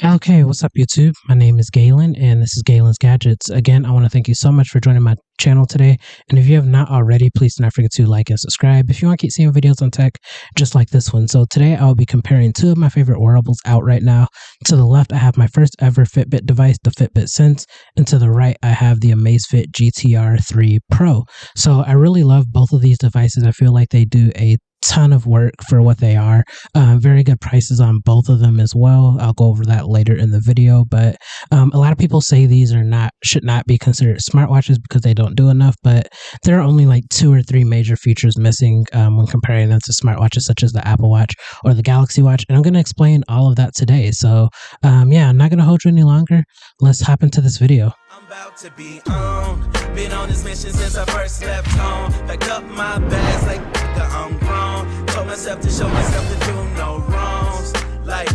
Okay, what's up, YouTube? My name is Galen, and this is Galen's Gadgets. Again, I want to thank you so much for joining my channel today. And if you have not already, please do not forget to like and subscribe if you want to keep seeing videos on tech just like this one. So today I will be comparing two of my favorite wearables out right now. To the left, I have my first ever Fitbit device, the Fitbit Sense, and to the right, I have the Amazfit GTR 3 Pro. So I really love both of these devices. I feel like they do a ton of work for what they are. Very good prices on both of them as well. I'll go over that later in the video, but a lot of people say these should not be considered smartwatches because they don't do enough, but there are only like 2 or 3 major features missing when comparing them to smartwatches such as the Apple Watch or the Galaxy Watch, and I'm going to explain all of that today. So yeah, I'm not going to hold you any longer. Let's hop into this video. I'm about to be on. Been on this mission since I first left home. Packed up my bags like I'm grown. Told myself to show myself to do no wrongs. Like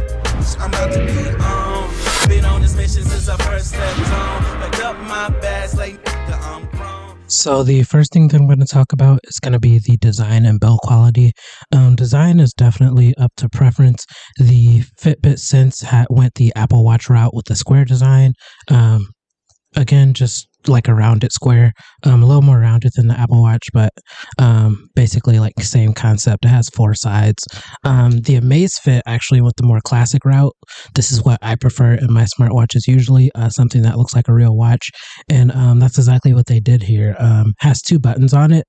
I'm about to be on. Been on this mission since I first left home. Packed up my bags like I'm grown. So the first thing that I'm going to talk about is going to be the design and build quality. Design is definitely up to preference. The Fitbit Sense went the Apple Watch route with the square design. Again, just like a rounded square, a little more rounded than the Apple Watch, but basically like same concept. It has 4 sides. The Amazfit actually went the more classic route. This is what I prefer in my smartwatches usually, something that looks like a real watch, and that's exactly what they did here. Has 2 buttons on it.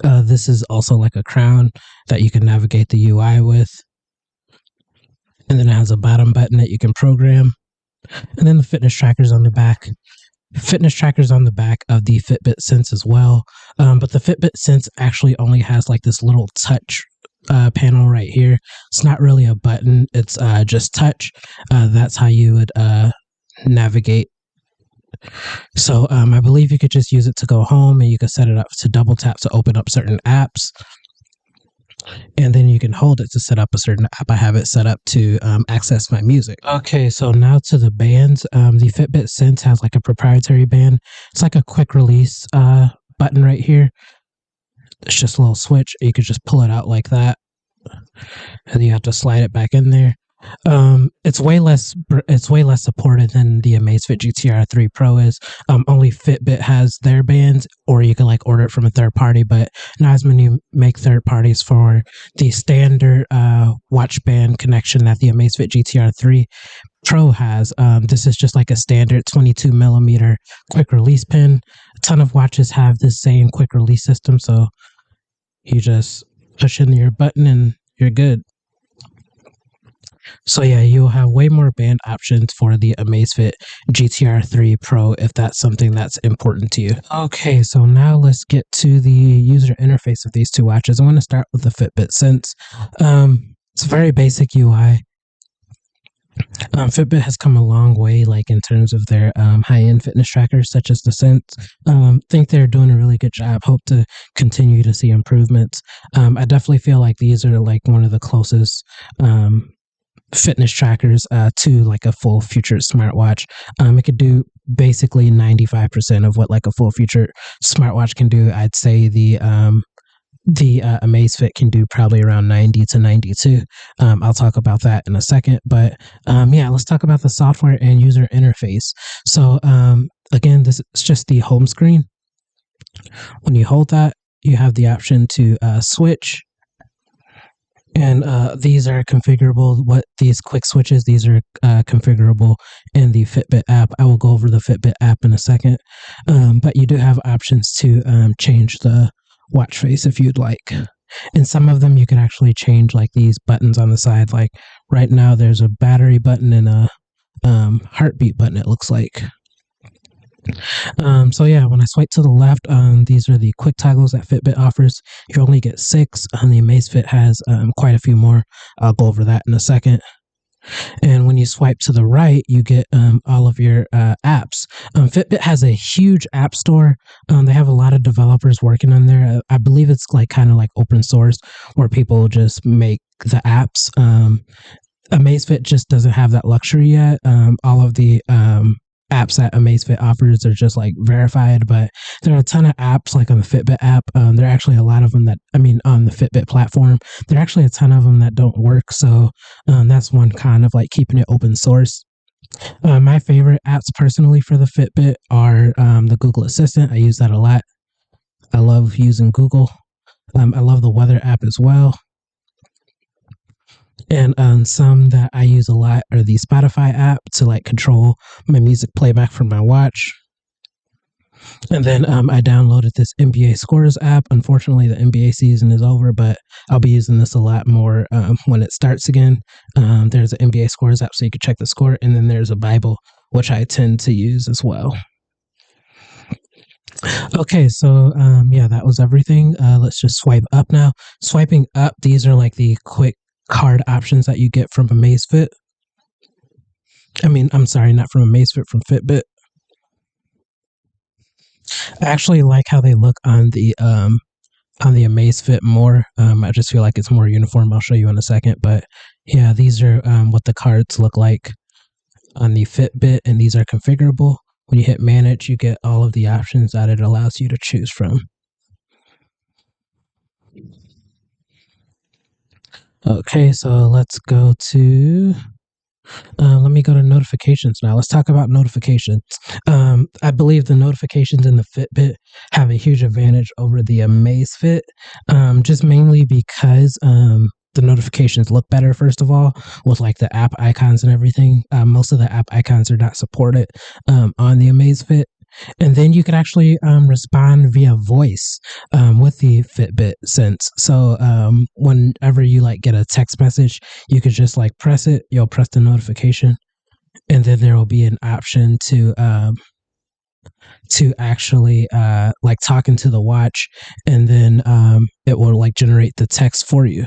This is also like a crown that you can navigate the UI with, and then it has a bottom button that you can program. And then the fitness trackers on the back. Fitness trackers on the back of the Fitbit Sense as well. But the Fitbit Sense actually only has like this little touch panel right here. It's not really a button. It's just touch. That's how you would navigate. So I believe you could just use it to go home, and you can set it up to double tap to open up certain apps. And then you can hold it to set up a certain app. I have it set up to access my music. Okay, so now to the bands. The Fitbit Sense has like a proprietary band. It's like a quick release button right here. It's just a little switch. You could just pull it out like that, and you have to slide it back in there. It's way less supported than the Amazfit GTR 3 Pro is. Only Fitbit has their bands, or you can like order it from a third party, but not as many make third parties for the standard watch band connection that the Amazfit GTR 3 Pro has. This is just like a standard 22mm quick release pin. A ton of watches have this same quick release system, so you just push in your button and you're good. So yeah, you'll have way more band options for the Amazfit GTR 3 Pro if that's something that's important to you. Okay, so now let's get to the user interface of these two watches. I'm going to start with the Fitbit Sense. It's a very basic UI. Fitbit has come a long way, like in terms of their high-end fitness trackers, such as the Sense. Think they're doing a really good job. Hope to continue to see improvements. I definitely feel like these are like one of the closest fitness trackers to like a full featured smartwatch. It could do basically 95% of what like a full featured smartwatch can do. I'd say the Amazfit can do probably around 90 to 92. I'll talk about that in a second, but yeah, let's talk about the software and user interface. So again, this is just the home screen. When you hold that, you have the option to switch. And these are configurable. These quick switches, these are configurable in the Fitbit app. I will go over the Fitbit app in a second. But you do have options to change the watch face if you'd like. And some of them you can actually change, like these buttons on the side. Like right now there's a battery button and a heartbeat button, it looks like. So yeah, when I swipe to the left, these are the quick toggles that Fitbit offers. You only get 6. The Amazfit has quite a few more. I'll go over that in a second. And when you swipe to the right, you get all of your apps. Fitbit has a huge app store. They have a lot of developers working on there. I believe it's like kind of like open source where people just make the apps. Amazfit just doesn't have that luxury yet. All of the apps that Amazfit offers are just like verified, but there are a ton of apps like on the Fitbit app. There are actually a lot of them that, I mean, on the Fitbit platform, there are actually a ton of them that don't work. So that's one kind of like keeping it open source. My favorite apps personally for the Fitbit are the Google Assistant. I use that a lot. I love using Google. I love the weather app as well. And some that I use a lot are the Spotify app to like control my music playback from my watch. And then I downloaded this NBA Scores app. Unfortunately, the NBA season is over, but I'll be using this a lot more when it starts again. There's an NBA Scores app so you can check the score, and then there's a Bible, which I tend to use as well. Okay, so yeah, that was everything. Let's just swipe up now. Swiping up, these are like the quick card options that you get from Amazfit. I'm sorry, not from Amazfit, from Fitbit. I actually like how they look on the Amazfit more. I just feel like it's more uniform. I'll show you in a second, but yeah, these are what the cards look like on the Fitbit, and these are configurable. When you hit manage, you get all of the options that it allows you to choose from. Okay, so let's go to let me go to notifications now. Let's talk about notifications. I believe the notifications in the Fitbit have a huge advantage over the Amazfit, just mainly because the notifications look better, first of all, with like the app icons and everything. Most of the app icons are not supported on the Amazfit. And then you could actually respond via voice with the Fitbit Sense. So whenever you like get a text message, you could just like press it. You'll press the notification, and then there will be an option to actually like talk into the watch, and then it will like generate the text for you.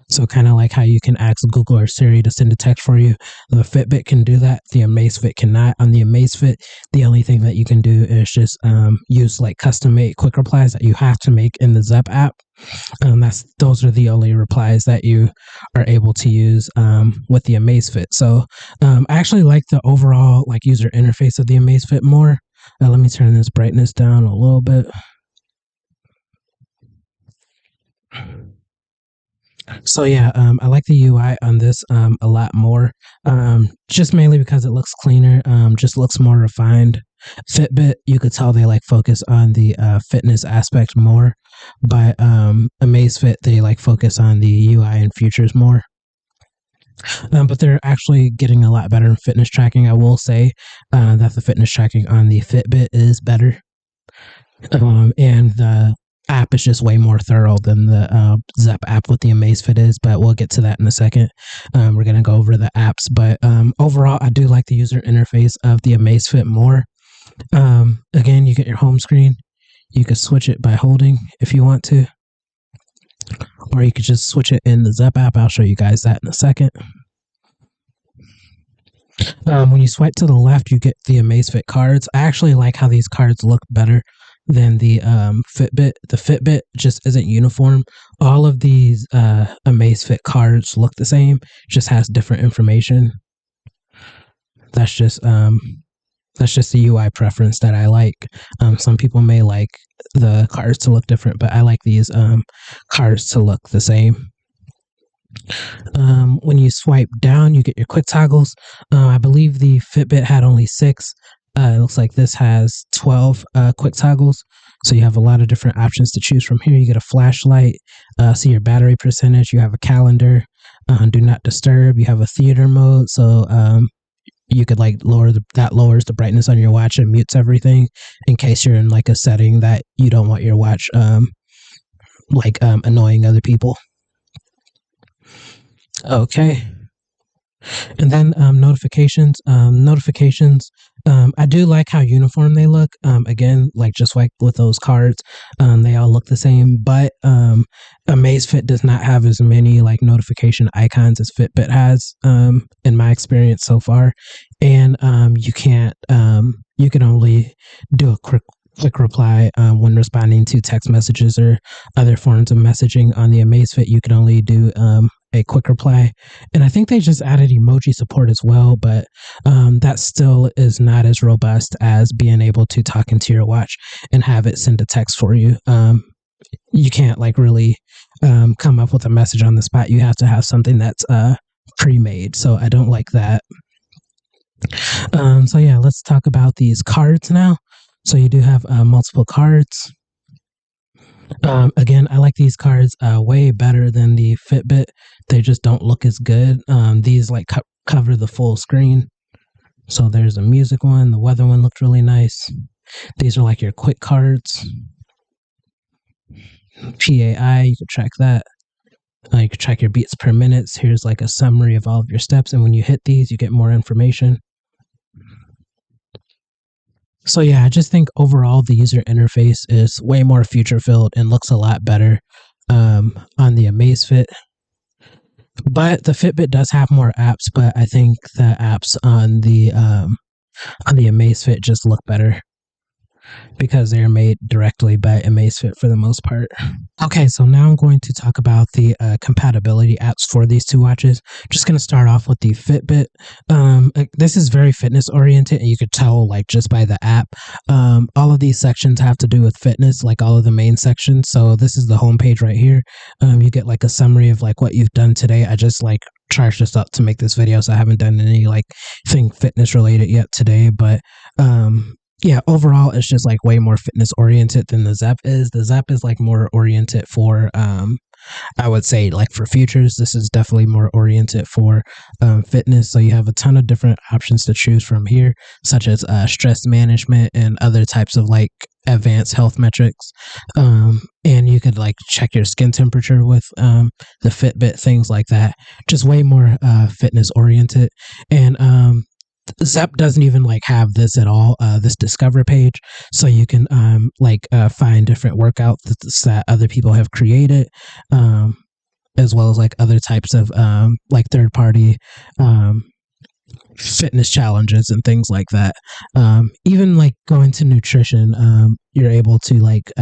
So kind of like how you can ask Google or Siri to send a text for you. The Fitbit can do that. The Amazfit cannot. On the Amazfit, the only thing that you can do is just use like custom-made quick replies that you have to make in the Zepp app. Those are the only replies that you are able to use with the Amazfit. So I actually like the overall like user interface of the Amazfit more. Let me turn this brightness down a little bit. So yeah, I like the UI on this a lot more, just mainly because it looks cleaner, just looks more refined. Fitbit, you could tell they like focus on the fitness aspect more, but Amazfit, they like focus on the UI and features more. But they're actually getting a lot better in fitness tracking. I will say that the fitness tracking on the Fitbit is better, and the app is just way more thorough than the Zepp app with the Amazfit is, but we'll get to that in a second. We're going to go over the apps, but overall, I do like the user interface of the Amazfit more. Again, you get your home screen. You could switch it by holding if you want to, or you could just switch it in the Zepp app. I'll show you guys that in a second. When you swipe to the left, you get the Amazfit cards. I actually like how these cards look better than the Fitbit. The Fitbit just isn't uniform. All of these Amazfit cards look the same, just has different information. That's just the UI preference that I like. Some people may like the cards to look different, but I like these cards to look the same. When you swipe down, you get your quick toggles. I believe the Fitbit had only 6. It looks like this has 12 quick toggles. So you have a lot of different options to choose from here. You get a flashlight, see your battery percentage. You have a calendar, do not disturb. You have a theater mode. So you could like that lowers the brightness on your watch and mutes everything in case you're in like a setting that you don't want your watch annoying other people. Okay. And then notifications. I do like how uniform they look. Again, like just like with those cards, they all look the same. But Amazfit does not have as many like notification icons as Fitbit has, in my experience so far. And you can only do a quick reply when responding to text messages or other forms of messaging on the Amazfit. You can only do a quick reply. And I think they just added emoji support as well, but that still is not as robust as being able to talk into your watch and have it send a text for you. You can't like really come up with a message on the spot. You have to have something that's pre-made. So I don't like that. So yeah, let's talk about these cards now. So you do have multiple cards. Again, I like these cards way better than the Fitbit. They just don't look as good. These like cover the full screen. So there's a music one. The weather one looked really nice. These are like your quick cards. PAI, you can track that. You can track your beats per minute. Here's like a summary of all of your steps. And when you hit these, you get more information. So yeah, I just think overall the user interface is way more feature filled and looks a lot better on the Amazfit. But the Fitbit does have more apps, but I think the apps on the Amazfit just look better because they're made directly by Amazfit for the most part. Okay, so now I'm going to talk about the compatibility apps for these two watches. Just going to start off with the Fitbit. This is very fitness oriented, and you could tell like just by the app. All of these sections have to do with fitness, like all of the main sections. So this is the homepage right here. You get like a summary of like what you've done today. I just like charged this up to make this video, so I haven't done any like thing fitness related yet today, but yeah, overall, it's just like way more fitness oriented than the Zepp is. The Zepp is like more oriented for, I would say, like for futures. This is definitely more oriented for fitness. So you have a ton of different options to choose from here, such as stress management and other types of like advanced health metrics. And you could like check your skin temperature with the Fitbit, things like that. Just way more fitness oriented. And Zepp doesn't even like have this at all, this discover page, so you can find different workouts that other people have created, as well as like other types of like third party fitness challenges and things like that. Even like going to nutrition, you're able to like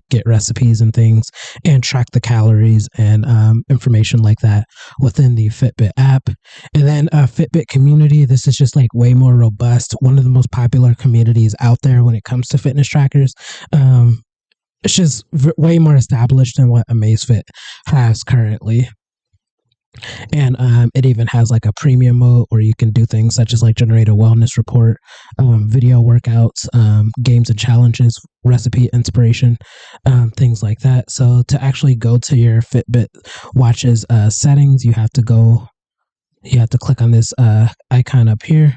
get recipes and things and track the calories and information like that within the Fitbit app. And then Fitbit community, this is just like way more robust, one of the most popular communities out there when it comes to fitness trackers. It's just way more established than what Amazfit has currently. And it even has like a premium mode where you can do things such as like generate a wellness report, video workouts, games and challenges, recipe inspiration, things like that. So to actually go to your Fitbit watch's settings, you have to click on this icon up here,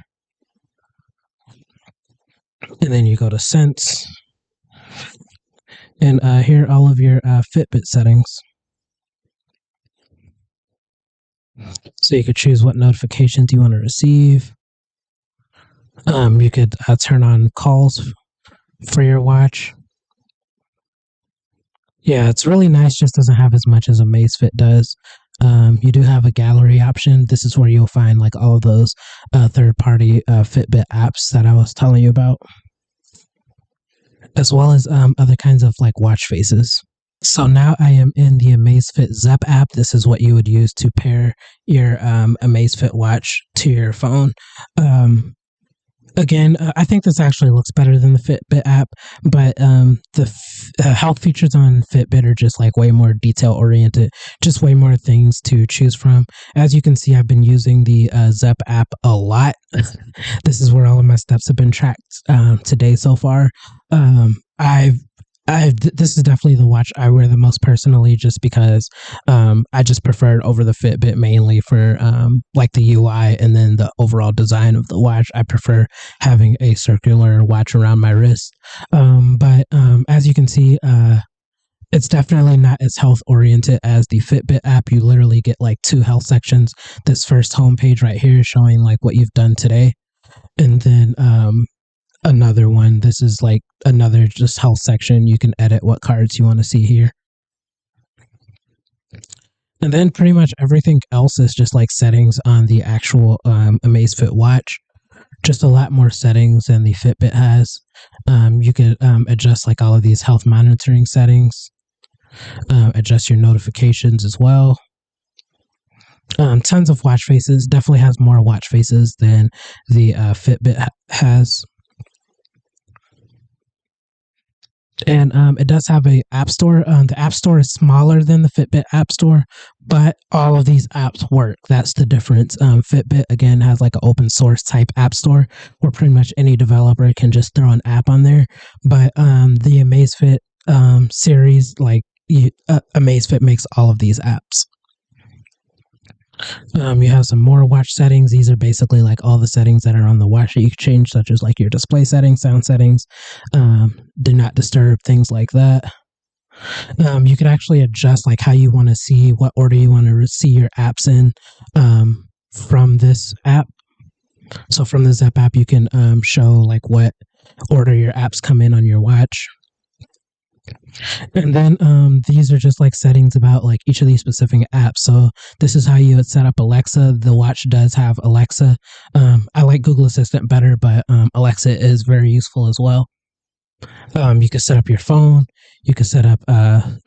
and then you go to Sense, and here are all of your Fitbit settings. So you could choose what notifications you want to receive. You could turn on calls for your watch. Yeah, it's really nice, just doesn't have as much as Amazfit does. You do have a gallery option. This is where you'll find like all of those third-party Fitbit apps that I was telling you about, as well as other kinds of like watch faces. So now I am in the Amazfit Zepp app. This is what you would use to pair your Amazfit watch to your phone. Again, I think this actually looks better than the Fitbit app, but the health features on Fitbit are just like way more detail oriented, just way more things to choose from. As you can see, I've been using the Zepp app a lot. This is where all of my steps have been tracked today so far. This is definitely the watch I wear the most personally, just because I just prefer it over the Fitbit, mainly for like the UI and then the overall design of the watch. I prefer having a circular watch around my wrist. But as you can see, it's definitely not as health oriented as the Fitbit app. You literally get like two health sections. This first homepage right here showing like what you've done today, and then another one. This is like another just health section. You can edit what cards you want to see here. And then pretty much everything else is just like settings on the actual Amazfit watch. Just a lot more settings than the Fitbit has. You could adjust like all of these health monitoring settings, adjust your notifications as well. Tons of watch faces. Definitely has more watch faces than the Fitbit has. And it does have a app store. The app store is smaller than the Fitbit app store, but all of these apps work. That's the difference. Fitbit again has like an open source type app store where pretty much any developer can just throw an app on there. But the Amazfit series, like Amazfit makes all of these apps. You have some more watch settings. These are basically like all the settings that are on the watch that you can change, such as like your display settings, sound settings, do not disturb, things like that. You can actually adjust like how you want to see, what order you want to see your apps in from this app. So from the Zepp app, you can show like what order your apps come in on your watch. And then these are just like settings about like each of these specific apps. So this is how you would set up Alexa. The watch does have Alexa. I like Google Assistant better, but Alexa is very useful as well. You can set up your phone. You can set up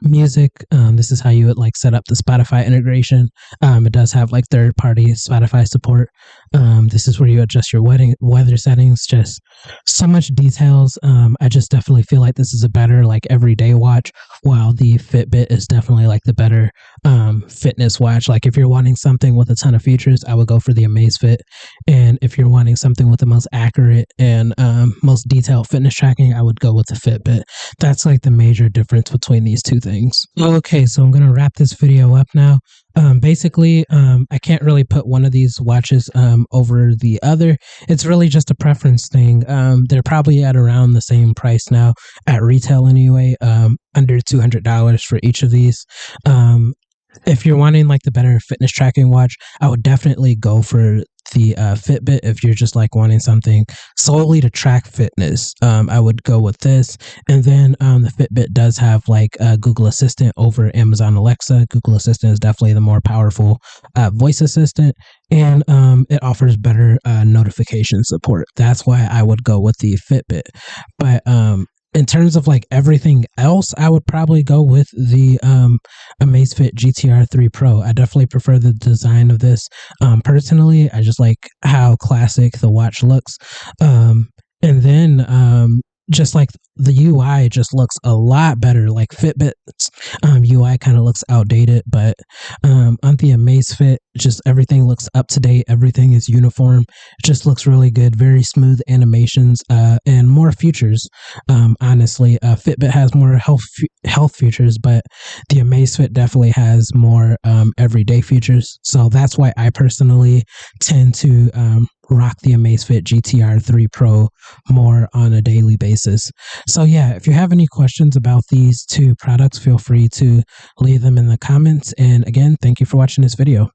music. This is how you would like set up the Spotify integration. It does have like third-party Spotify support. This is where you adjust your weather settings. Just so much details. I just definitely feel like this is a better like everyday watch, while the Fitbit is definitely like the better fitness watch. Like if you're wanting something with a ton of features, I would go for the Amazfit. And if you're wanting something with the most accurate and most detailed fitness tracking, I would go with the Fitbit. That's like the major difference between these two things. Okay, so I'm going to wrap this video up now. Basically, I can't really put one of these watches over the other. It's really just a preference thing. They're probably at around the same price now at retail anyway, under $200 for each of these. If you're wanting like the better fitness tracking watch, I would definitely go for the Fitbit. If you're just like wanting something solely to track fitness, I would go with this. And then the Fitbit does have like Google Assistant over Amazon Alexa. Google Assistant is definitely the more powerful voice assistant, and it offers better notification support. That's why I would go with the Fitbit. But in terms of like everything else, I would probably go with the Amazfit GTR 3 Pro. I definitely prefer the design of this. Personally, I just like how classic the watch looks. And then just like the UI just looks a lot better. Like Fitbit's UI kind of looks outdated, but on the Amazfit, just everything looks up to date. Everything is uniform. It just looks really good. Very smooth animations and more features. Honestly, Fitbit has more health features, but the Amazfit definitely has more everyday features. So that's why I personally tend to rock the Amazfit GTR 3 Pro more on a daily basis. So yeah, if you have any questions about these two products, feel free to leave them in the comments. And again, thank you for watching this video.